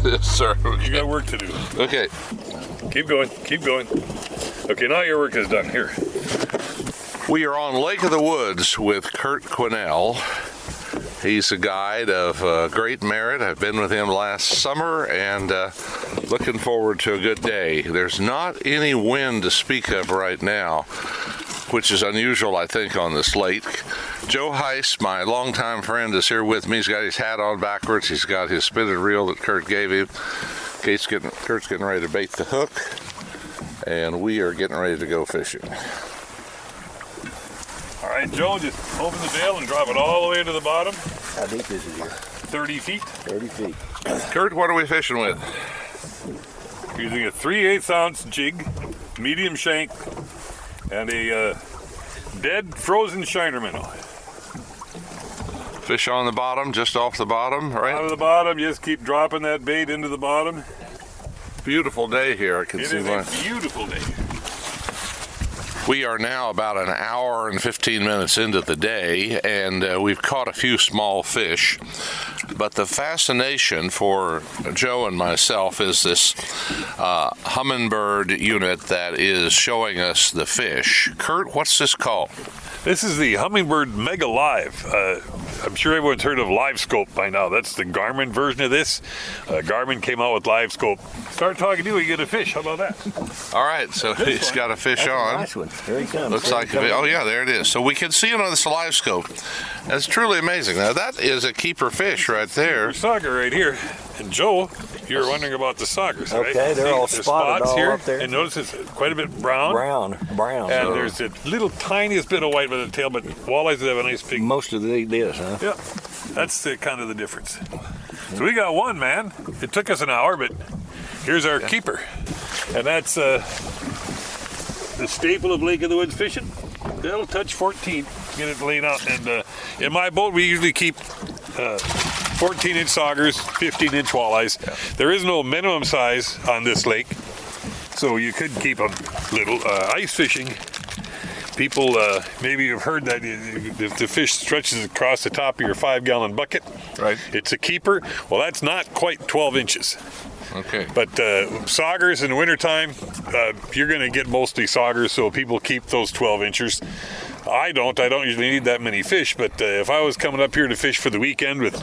Yes, sir. You got work to do. Okay. Keep going. Keep going. Okay, now your work is done. Here. We are on Lake of the Woods with Kurt Quinnell. He's a guide of great merit. I've been with him last summer and looking forward to a good day. There's not any wind to speak of right now, which is unusual, I think, on this lake. Joe Heiss, my longtime friend, is here with me. He's got his hat on backwards. He's got his spinning reel that Kurt gave him. Kurt's getting ready to bait the hook, and we are getting ready to go fishing. All right, Joe, just open the bail and drop it all the way to the bottom. How deep is it here? 30 feet. 30 feet. Kurt, what are we fishing with? Using a 3/8 ounce jig, medium shank, and a dead frozen shiner minnow. Fish on the bottom, just off the bottom, right? Out of the bottom, just keep dropping that bait into the bottom. Beautiful day here. I can It see is why. a beautiful day. We are now about an hour and 15 minutes into the day, and we've caught a few small fish. But the fascination for Joe and myself is this hummingbird unit that is showing us the fish. Kurt, what's this called? This is the Hummingbird Mega Live. I'm sure everyone's heard of Live Scope by now. That's the Garmin version of this. Garmin came out with Live Scope. Start talking to you, you get a fish. How about that? All right, so he's got a fish That's on. a nice one. Here he comes. Looks like oh yeah, there it is. So we can see it on this live scope. That's truly amazing. Now that is a keeper fish right there. Sauger right here. And Joe, you're wondering about the saugers, right? Okay, they're all there's spotted spots all here, up there. and notice it's quite a bit brown. Brown. And there's a little tiniest bit of white by the tail, but walleyes have a nice big. Most of this, huh? Yeah, that's the kind of the difference. So we got one, man. It took us an hour, but here's our keeper, and that's the staple of Lake of the Woods fishing. That'll touch 14, get it laid out. And in my boat, we usually keep 14-inch saugers, 15-inch walleyes. There is no minimum size on this lake, so you could keep them little. Ice fishing, people maybe you've heard that if the fish stretches across the top of your 5-gallon bucket, Right. it's a keeper. Well, that's not quite 12 inches. Okay. But saugers in the wintertime, you're going to get mostly saugers, so people keep those 12 inchers. I don't usually need that many fish, but if I was coming up here to fish for the weekend with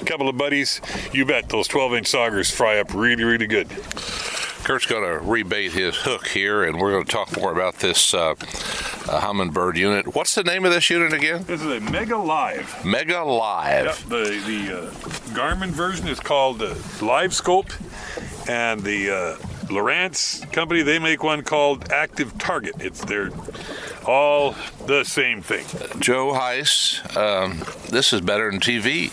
a couple of buddies, you bet those 12-inch saugers fry up really, really good. Kurt's going to rebait his hook here, and we're going to talk more about this hummingbird unit. What's the name of this unit again? This is a Mega Live. Mega Live. Yep, the Garmin version is called Live Scope, and the Lowrance company, they make one called Active Target. They're all the same thing. Joe Heiss, this is better than TV.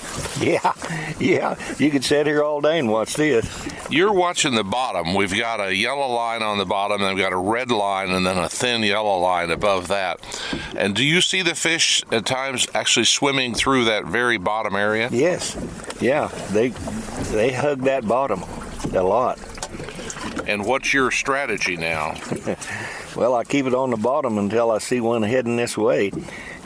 Yeah. You could sit here all day and watch this. You're watching the bottom. We've got a yellow line on the bottom, then we've got a red line, and then a thin yellow line above that. And do you see the fish at times actually swimming through that very bottom area? Yes. Yeah. They hug that bottom a lot. And what's your strategy now? Well, I keep it on the bottom until I see one heading this way.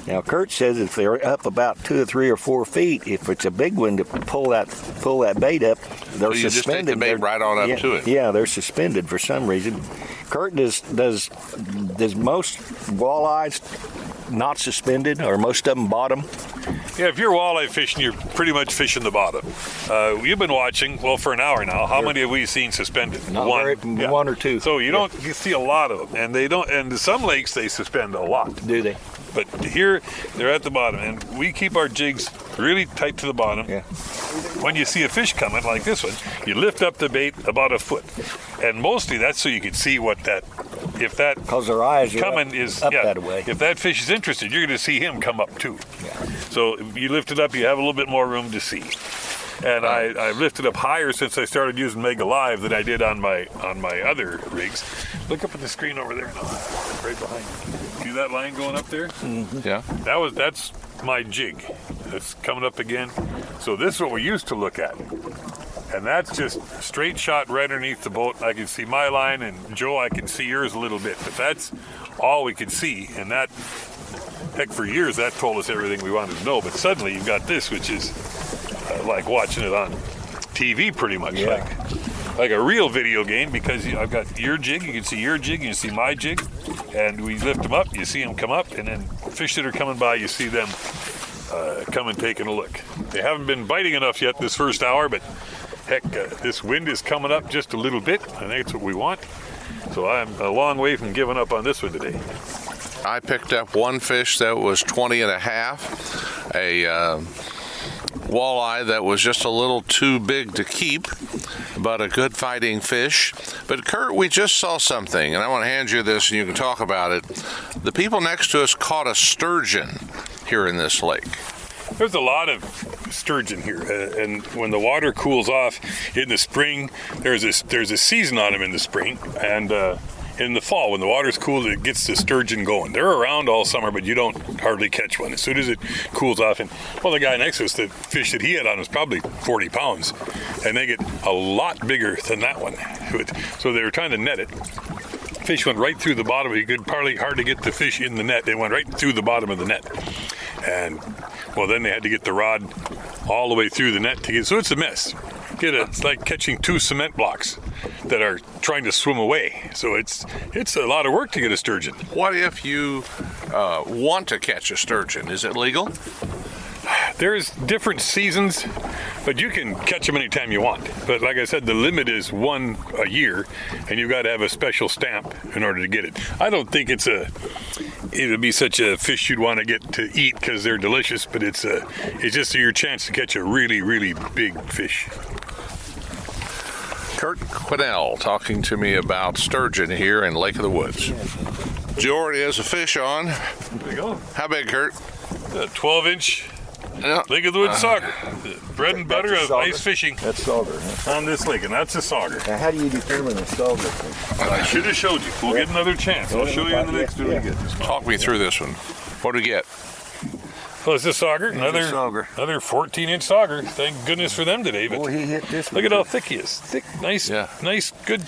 Now, Kurt says if they're up about 2 or 3 or 4 feet, if it's a big one to pull that bait up, they're So you suspended. just take the bait right on up to it? Yeah, they're suspended for some reason. Kurt, does most walleyes not suspended, or most of them bottom? Yeah, if you're walleye fishing, you're pretty much fishing the bottom. You've been watching, well, for an hour now. How many have we seen suspended? One or two. So you see a lot of them, and they don't. And some lakes they suspend a lot. Do they? But here they're at the bottom, and we keep our jigs really tight to the bottom. Yeah. When you see a fish coming like this one, you lift up the bait about a foot, and mostly that's so you can see if that Because their eyes are coming up, is up that way. If that fish is interested, you're going to see him come up too. Yeah. So if you lift it up, you have a little bit more room to see. And I've lifted up higher since I started using Mega Live than I did on my other rigs. Look up at the screen over there now, right behind you. See that line going up there? Mm-hmm. Yeah. That's my jig. It's coming up again. So this is what we used to look at. And that's just straight shot right underneath the boat. I can see my line, and Joe, I can see yours a little bit, but that's all we could see. And that, heck, for years, that told us everything we wanted to know. But suddenly you've got this, which is like watching it on TV pretty much, Yeah. like a real video game, because I've got your jig, you can see your jig, you can see my jig, and we lift them up, you see them come up, and then fish that are coming by, you see them come and taking a look. They haven't been biting enough yet this first hour, but heck, this wind is coming up just a little bit. I think it's what we want. So I'm a long way from giving up on this one today. I picked up one fish that was 20 and a half, a walleye that was just a little too big to keep, but a good fighting fish. But Kurt, we just saw something, and I want to hand you this and you can talk about it. The people next to us caught a sturgeon here in this lake. There's a lot of sturgeon here, and when the water cools off in the spring, there's a season on them in the spring, and in the fall when the water's cool, it gets the sturgeon going. They're around all summer, but you don't hardly catch one. As soon as it cools off, and well, the guy next to us, the fish that he had on was probably 40 pounds, and they get a lot bigger than that one. So they were trying to net it. Fish went right through the bottom. You could hardly get the fish in the net. They went right through the bottom of the net. And well, then they had to get the rod all the way through the net to get. So it's a mess. It's like catching two cement blocks that are trying to swim away. So it's a lot of work to get a sturgeon. What if you want to catch a sturgeon? Is it legal? There's different seasons, but you can catch them anytime you want. But like I said, the limit is one a year, and you've got to have a special stamp in order to get it. I don't think it'd be such a fish you'd want to get to eat because they're delicious, but it's just your chance to catch a really, really big fish. Kurt Quinnell talking to me about sturgeon here in Lake of the Woods. Jordan has a fish on. There you go. How big, Kurt? A 12-inch Yeah. Lake of the Woods sauger. The bread and butter of ice fishing That's sauger. Huh? on this lake, and that's a sauger. Now, how do you determine a sauger? I should have showed you. We'll get another chance. I'll show you in the next video. Yeah. Talk me through this one. What do we get? Well, it's a sauger. Another sauger. 14-inch sauger. Thank goodness for them today. But Boy, he hit this look at how thick he is. Thick, nice, Yeah. nice, good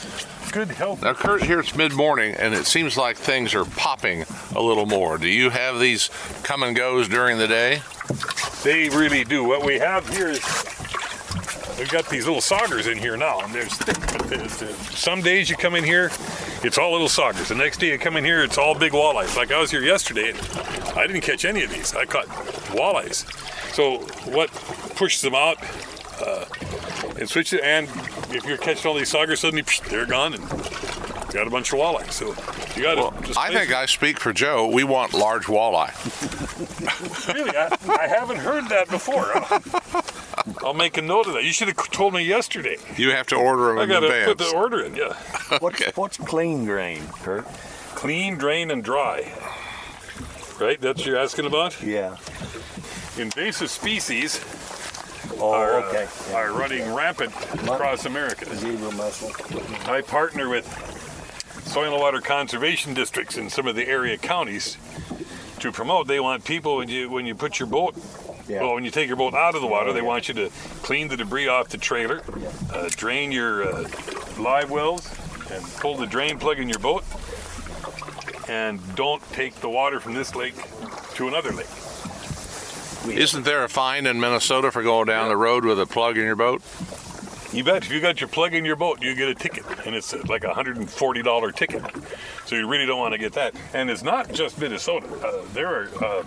health. Now, Kurt, here it's mid-morning, and it seems like things are popping a little more. Do you have these come and goes during the day? They really do. What we have here is we've got these little saugers in here now, and there's thick. But some days you come in here, it's all little saugers. The next day you come in here, it's all big walleyes. Like I was here yesterday, and I didn't catch any of these. I caught walleyes. So what pushes them out and switches, and if you're catching all these saugers, suddenly they're gone, and you got a bunch of walleyes. So you got to just. I think I speak for Joe. We want large walleye. Really, I haven't heard that before. I'll make a note of that. You should have told me yesterday. You have to order them I in gotta advance. put the order in. Yeah. What's clean grain, Kurt? Clean, drain, and dry. Right? That's what you're asking about? Yeah. Invasive species Oh, are, okay. are running rampant across America. Zebra mussel. I partner with soil and water conservation districts in some of the area counties to promote. They want people when you put your boat, Yeah. well, when you take your boat out of the water, they want you to clean the debris off the trailer, drain your live wells, and pull the drain plug in your boat, and don't take the water from this lake to another lake. Isn't there a fine in Minnesota for going down the road with a plug in your boat? You bet. If you got your plug in your boat, you get a ticket, and it's like a $140 ticket. So you really don't want to get that. And it's not just Minnesota. There are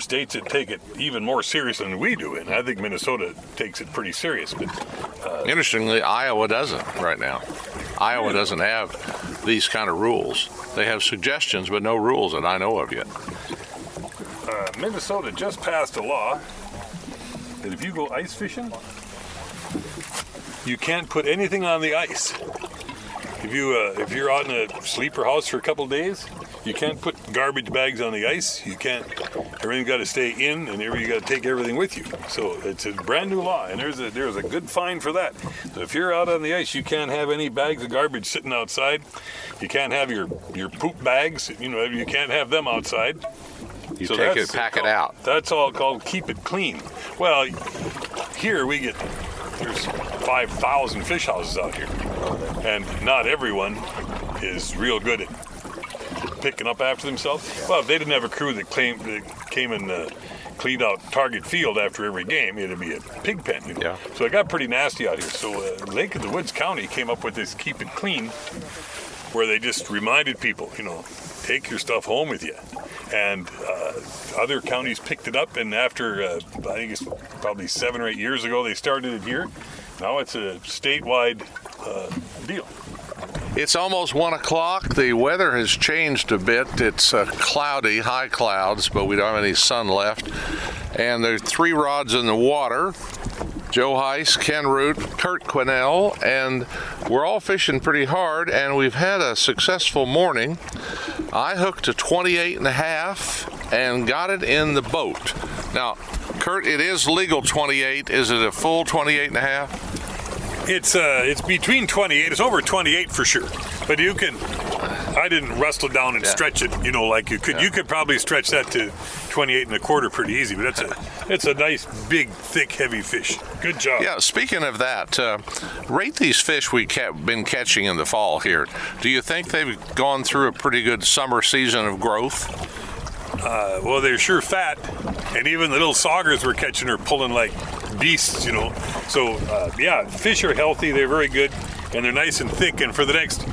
states that take it even more serious than we do, and I think Minnesota takes it pretty serious. But Interestingly, Iowa doesn't right now. Iowa doesn't have these kind of rules. They have suggestions, but no rules that I know of yet. Minnesota just passed a law that if you go ice fishing, you can't put anything on the ice. If you're out in a sleeper house for a couple of days, you can't put garbage bags on the ice. You can't. Everything's got to stay in, and you got to take everything with you. So it's a brand new law, and there's a good fine for that. So if you're out on the ice, you can't have any bags of garbage sitting outside. You can't have your poop bags. You can't have them outside. You take it, pack it out. That's all called keep it clean. Well, here there's 5,000 fish houses out here, and not everyone is real good at picking up after themselves. Well, if they didn't have a crew that came and cleaned out target field after every game. It'd be a pig pen. Yeah. So it got pretty nasty out here. So Lake of the Woods County came up with this Keep It Clean, where they just reminded people, take your stuff home with you. And other counties picked it up, and after, I think it's probably 7 or 8 years ago, they started it here. Now it's a statewide deal. It's almost 1 o'clock. The weather has changed a bit. It's cloudy, high clouds, but we don't have any sun left. And there's 3 rods in the water. Joe Heiss, Ken Root, Kurt Quinnell, and we're all fishing pretty hard, and we've had a successful morning. I hooked a 28.5 and got it in the boat. Now, Kurt, it is legal 28. Is it a full 28.5? It's between 28. It's over 28 for sure. But you can. I didn't wrestle down and stretch it. Like you could. Yeah. You could probably stretch that to 28.25 pretty easy. But it's a nice, big, thick, heavy fish. Good job. Yeah. Speaking of that, rate these fish we've been catching in the fall here. Do you think they've gone through a pretty good summer season of growth? Well, they're sure fat, and even the little saugers we're catching are pulling like beasts, So, fish are healthy, they're very good, and they're nice and thick, and for the next,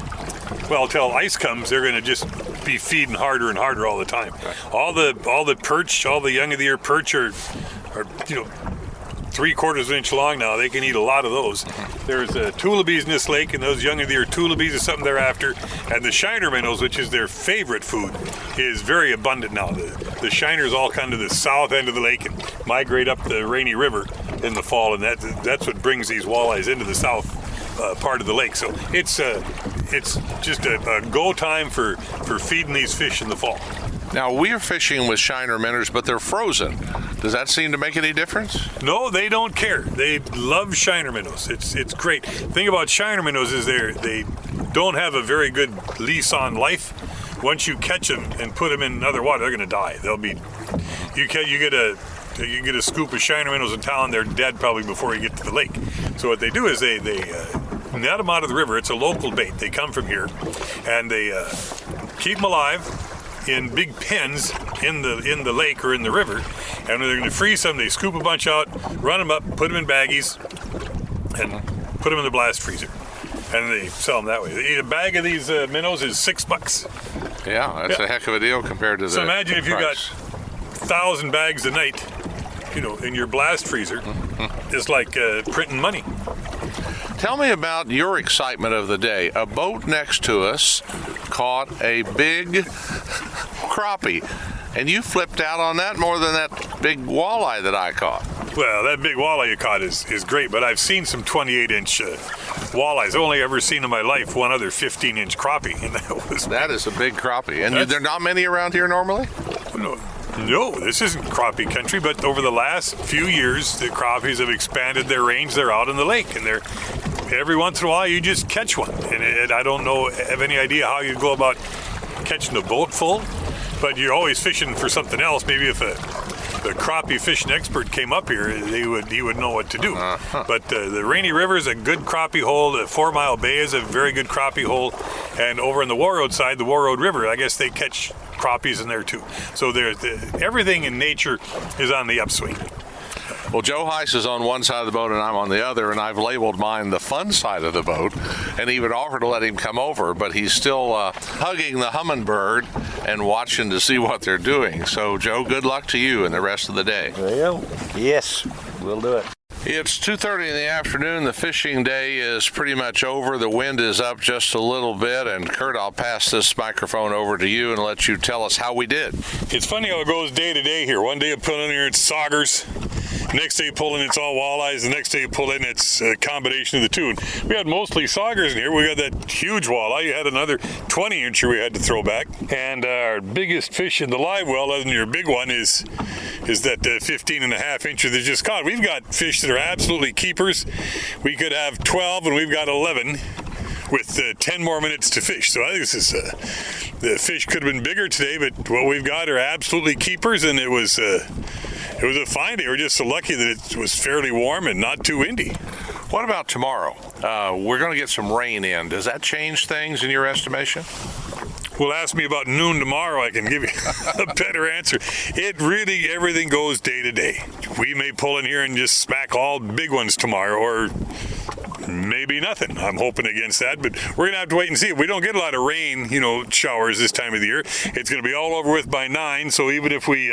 till ice comes, they're going to just be feeding harder and harder all the time. All the perch, all the young of the year perch are 3/4 of an inch long now. They can eat a lot of those. There's tullabies in this lake, and those young of the year tullabies is something they're after. And the shiner minnows, which is their favorite food, is very abundant now. The shiners all come to the south end of the lake and migrate up the Rainy River in the fall, and that's what brings these walleyes into the south part of the lake. So it's just a go time for feeding these fish in the fall. Now, we're fishing with shiner minnows, but they're frozen. Does that seem to make any difference? No, they don't care. They love shiner minnows. It's great. The thing about shiner minnows is they don't have a very good lease on life. Once you catch them and put them in other water, they're going to die. You get a scoop of shiner minnows in town, they're dead probably before you get to the lake. So what they do is they net them out of the river. It's a local bait. They come from here, and they keep them alive in big pens in the lake or in the river, and when they're going to freeze them, they scoop a bunch out, run them up, put them in baggies, and put them in the blast freezer, and they sell them that way. A bag of these minnows is $6. Yeah, that's a heck of a deal compared to the. So imagine if you got 1,000 bags a night, in your blast freezer. It's like printing money. Tell me about your excitement of the day. A boat next to us caught a big crappie, and you flipped out on that more than that big walleye that I caught. Well, that big walleye you caught is great, but I've seen some 28-inch walleyes. I've only ever seen in my life one other 15-inch crappie, and that is a big crappie. And there are not many around here normally? No, this isn't crappie country, but over the last few years, the crappies have expanded their range. They're out in the lake, and every once in a while you just catch one. And I don't have any idea how you go about catching a boat full, but you're always fishing for something else. Maybe if the crappie fishing expert came up here, he would know what to do. But the Rainy River is a good crappie hole. The 4 Mile Bay is a very good crappie hole. And over on the Warroad side, the Warroad River, I guess they catch crappies in there too. So everything in nature is on the upswing. Well, Joe Heiss is on one side of the boat and I'm on the other, and I've labeled mine the fun side of the boat, and he would offer to let him come over, but he's still hugging the hummingbird and watching to see what they're doing. So, Joe, good luck to you and the rest of the day. Well, yes, we'll do it. It's 2:30 in the afternoon. The fishing day is pretty much over. The wind is up just a little bit. And Kurt, I'll pass this microphone over to you and let you tell us how we did. It's funny how it goes day to day here. One day you pull in here, it's saugers. Next day you pull in, it's all walleyes. The next day you pull in, it's a combination of the two. And we had mostly saugers in here. We got that huge walleye. You had another 20-incher we had to throw back. And our biggest fish in the live well, other than your big one, is that 15.5-incher that just caught. We've got fish that are absolutely keepers. We could have 12, and we've got 11 with 10 more minutes to fish. So I think this is the fish could have been bigger today, but what we've got are absolutely keepers, and it was a fine day. We're just so lucky that it was fairly warm and not too windy. What about tomorrow? We're going to get some rain in. Does that change things in your estimation? Well, ask me about noon tomorrow. I can give you a better answer. It really, everything goes day to day. We may pull in here and just smack all big ones tomorrow, or maybe nothing. I'm hoping against that, but we're gonna have to wait and see. If we don't get a lot of rain, showers this time of the year, it's gonna be all over with by 9. So even if we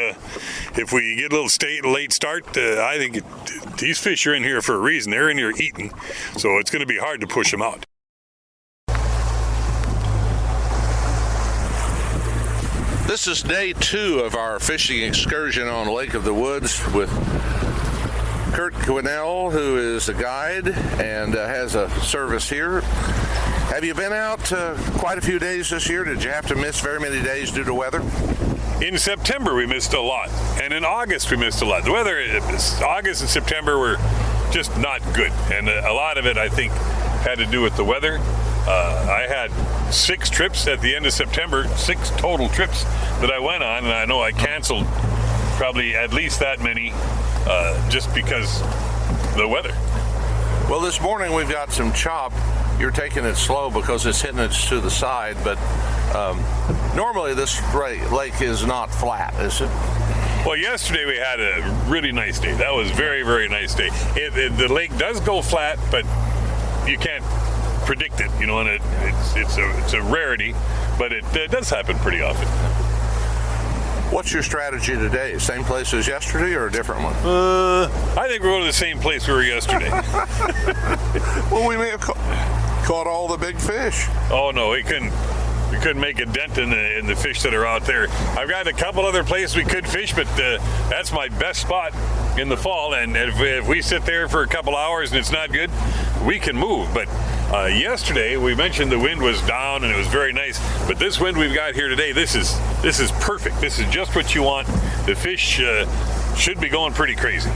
get a little late start, I think these fish are in here for a reason. They're in here eating, so it's gonna be hard to push them out. This is day 2 of our fishing excursion on Lake of the Woods with Kurt Quinnell, who is a guide and has a service here. Have you been out quite a few days this year? Did you have to miss very many days due to weather? In September, we missed a lot, and in August, we missed a lot. The weather, August and September were just not good, and a lot of it, I think, had to do with the weather. I had 6 trips at the end of September, 6 total trips that I went on, and I know I canceled probably at least that many just because the weather. Well, this morning we've got some chop. You're taking it slow because it's hitting it to the side, but normally this lake is not flat, is it? Well, yesterday we had a really nice day. That was very, very nice day. The lake does go flat, but you can't predict it, and it's a rarity, but it does happen pretty often. What's your strategy today? Same place as yesterday or a different one? I think we're going to the same place we were yesterday. Well, we may have caught all the big fish. Oh no, we couldn't make a dent in the fish that are out there. I've got a couple other places we could fish, but that's my best spot in the fall, and if we sit there for a couple hours and it's not good, we can move. But yesterday we mentioned the wind was down and it was very nice, but this wind we've got here today, this is perfect. This is just what you want. The fish should be going pretty crazy.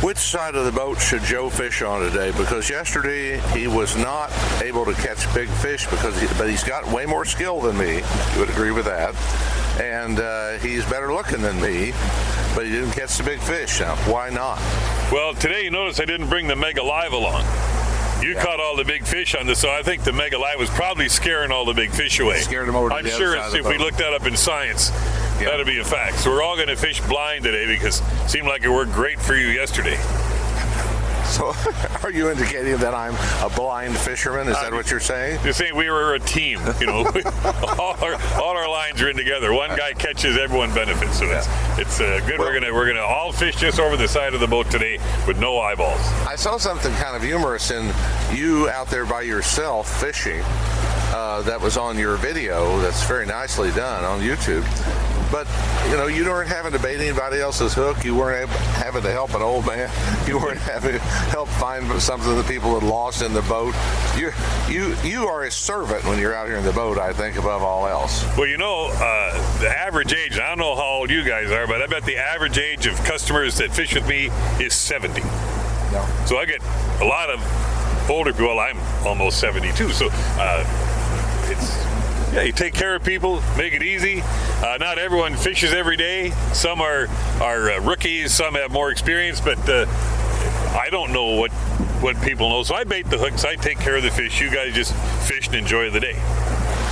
Which side of the boat should Joe fish on today? Because yesterday he was not able to catch big fish but he's got way more skill than me. You would agree with that. And he's better looking than me, but he didn't catch the big fish. Now, why not? Well, today you notice I didn't bring the Mega Live along. You caught all the big fish on this, so I think the Mega Live was probably scaring all the big fish away. Scared them over to I'm the sure other side if of the we boat. looked that up in science, that'd be a fact. So we're all going to fish blind today because it seemed like it worked great for you yesterday. So, are you indicating that I'm a blind fisherman? Is that what you're saying? You're saying we were a team, all our lines are in together. One guy catches, everyone benefits. So it's good. Well, we're gonna all fish just over the side of the boat today with no eyeballs. I saw something kind of humorous in you out there by yourself fishing. That was on your video. That's very nicely done on YouTube. But, you weren't having to bait anybody else's hook. You weren't having to help an old man. You weren't having to help find something that people had lost in the boat. You are a servant when you're out here in the boat, I think, above all else. Well, the average age, I don't know how old you guys are, but I bet the average age of customers that fish with me is 70. No. So I get a lot of older people. Well, I'm almost 72. So you take care of people, make it easy. Not everyone fishes every day. Some are rookies, some have more experience, but I don't know what people know. So I bait the hooks, I take care of the fish. You guys just fish and enjoy the day.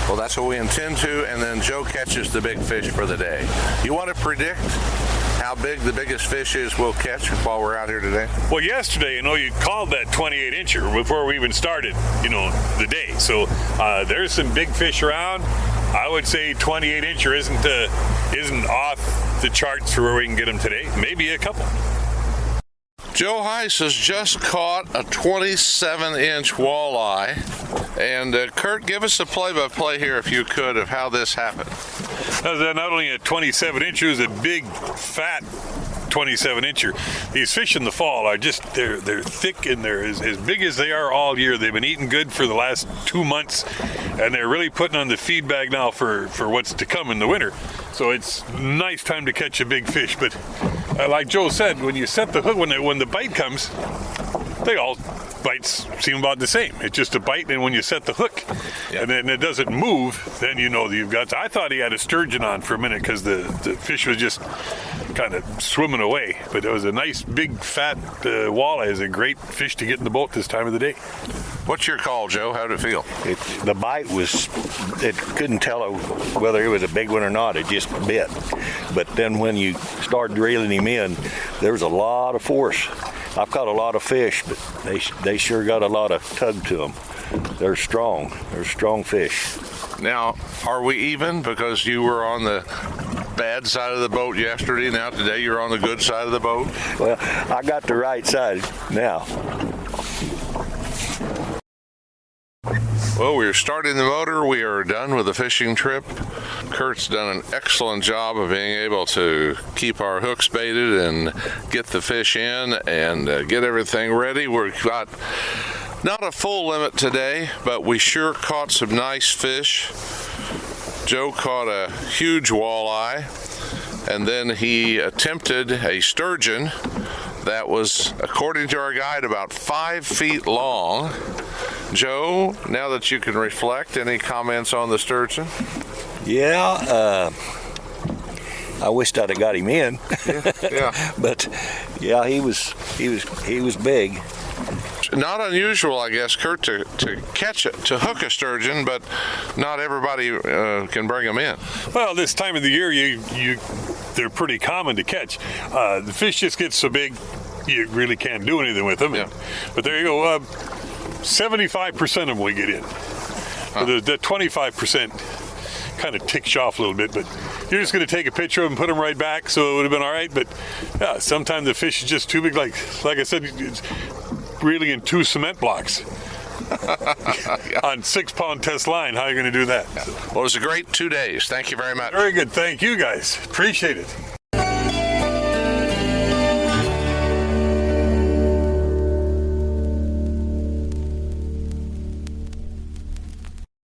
Well, that's what we intend to, and then Joe catches the big fish for the day. You want to predict how big the biggest fish is we'll catch while we're out here today? Well, yesterday, you called that 28-incher before we even started, the day. So there's some big fish around. I would say 28-incher isn't off the charts for where we can get them today. Maybe a couple. Joe Heiss has just caught a 27-inch walleye. And Kurt, give us a play-by-play here, if you could, of how this happened. That was not only a 27-incher, it was a big, fat 27-incher. These fish in the fall are they're thick and they're as big as they are all year. They've been eating good for the last 2 months, and they're really putting on the feed bag now for what's to come in the winter. So it's a nice time to catch a big fish. But like Joe said, when you set the hook, when the bite comes, they all bites seem about the same. It's just a bite, and when you set the hook, and then it doesn't move, then you know that you've got. I thought he had a sturgeon on for a minute because the fish was just kind of swimming away. But it was a nice, big, fat walleye. It's a great fish to get in the boat this time of the day. What's your call, Joe? How'd it feel? The bite was, it couldn't tell whether it was a big one or not. It just bit. But then when you started reeling him in, there was a lot of force. I've caught a lot of fish, but they sure got a lot of tug to them. They're strong. They're strong fish. Now, are we even? Because you were on the bad side of the boat yesterday. Now today you're on the good side of the boat. Well, I got the right side now. Well, we're starting the motor. We are done with the fishing trip. Kurt's done an excellent job of being able to keep our hooks baited and get the fish in and get everything ready. We've got not a full limit today, but we sure caught some nice fish. Joe caught a huge walleye, and then he attempted a sturgeon that was, according to our guide, about 5 feet long. Joe, now that you can reflect, any comments on the sturgeon? Yeah, I wished I'd have got him in. Yeah. But yeah, he was big. Not unusual, I guess, Kurt, to catch it, to hook a sturgeon, but not everybody can bring them in. Well, this time of the year, they're pretty common to catch. The fish just get so big, you really can't do anything with them. Yeah. But there you go. 75% of them we get in. The 25% kind of ticks you off a little bit, but you're just going to take a picture of them and put them right back, so it would have been all right. But yeah, sometimes the fish is just too big. Like I said, it's really in 2 cement blocks. On 6-pound test line, how are you going to do that? Well, it was a great 2 days. Thank you very much. Very good. Thank you, guys. Appreciate it.